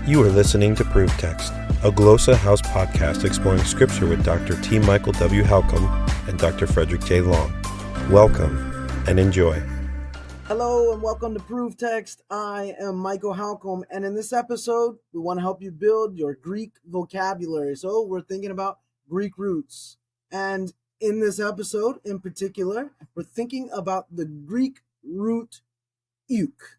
You are listening to Proof Text, a Glossa House podcast exploring Scripture with Dr. T. Michael W. Halcomb and Dr. Frederick J. Long. Welcome and enjoy. Hello and welcome to Proof Text. I am Michael Halcomb, and in this episode, we want to help you build your Greek vocabulary. So we're thinking about Greek roots. And in this episode in particular, we're thinking about the Greek root uk.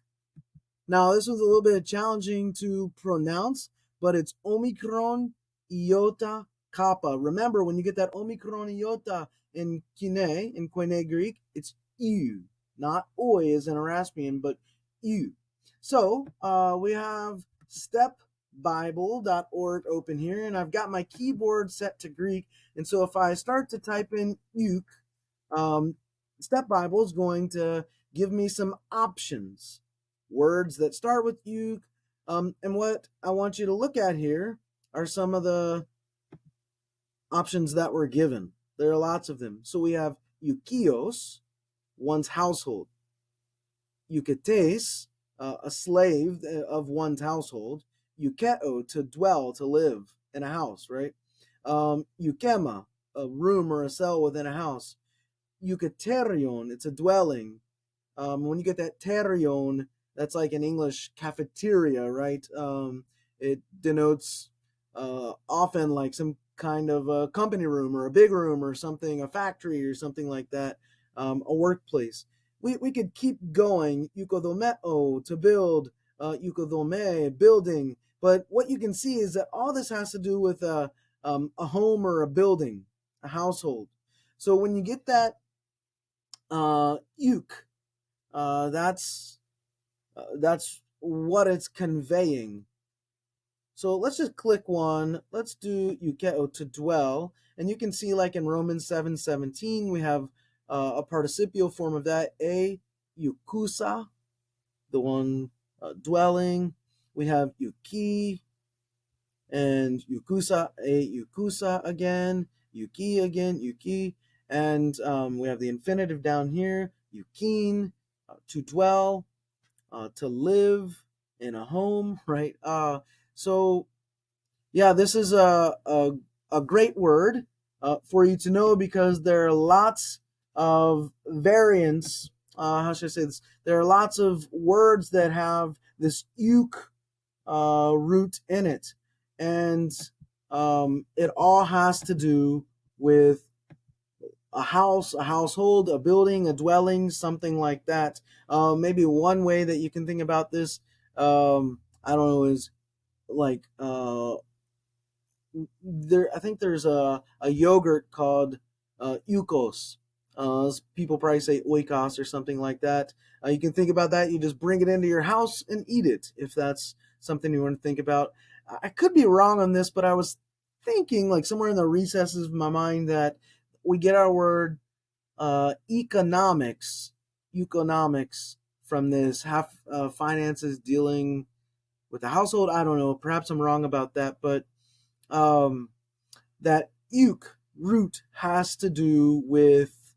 Now, this was a little bit challenging to pronounce, but it's Omicron Iota Kappa. Remember, when you get that Omicron Iota in Koine Greek, it's U, not oi as in Eraspian, but U. So we have stepbible.org open here, and I've got my keyboard set to Greek. And so if I start to type in uk, Step Bible is going to give me some options. Words that start with uk, and what I want you to look at here are some of the options that were given. There are lots of them. So we have eukios, one's household. Euketes, a slave of one's household. Eukeo, to dwell, to live in a house, right? Eukema, a room or a cell within a house. Euketerion, it's a dwelling. When you get that terion, that's like in English cafeteria, right? It denotes often like some kind of a company room or a big room or something, a factory or something like that, a workplace. We could keep going. Eukodomeo, to build, eukodome, building. But what you can see is that all this has to do with a home or a building, a household. So when you get that uk, that's what it's conveying. So let's just click one. Let's do eukeo, to dwell. And you can see, like in Romans 7:17, we have a participial form of that, eukusa, the one dwelling. We have yuki and eukusa, eukusa again, yuki again, yuki. And we have the infinitive down here, yukin, to dwell. To live in a home, right? So yeah, this is a great word for you to know, because there are lots of variants. How should I say this? There are lots of words that have this uk root in it, and it all has to do with a house, a household, a building, a dwelling, something like that. Maybe one way that you can think about this, I don't know, is like I think there's a yogurt called Yukos. People probably say oikos or something like that. You can think about that. You just bring it into your house and eat it, if that's something you want to think about. I could be wrong on this, but I was thinking, like somewhere in the recesses of my mind, that we get our word economics from this, finances dealing with the household. I don't know, perhaps I'm wrong about that, but that uk root has to do with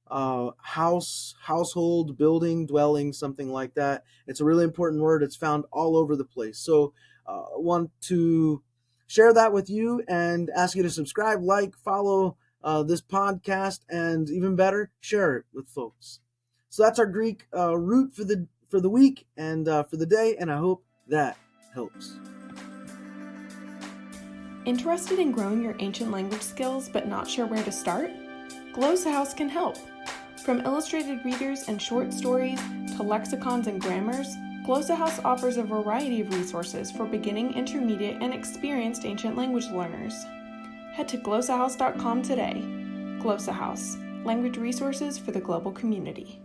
household, building, dwelling, something like that. It's a really important word. It's found all over the place. So I want to share that with you and ask you to subscribe, like, follow this podcast, and even better, share it with folks. So that's our Greek root for the week and for the day, and I hope that helps. Interested in growing your ancient language skills but not sure where to start? Glossa House can help. From illustrated readers and short stories to lexicons and grammars, Glossa House offers a variety of resources for beginning, intermediate, and experienced ancient language learners. Head to glossahouse.com today. Glossa House, language resources for the global community.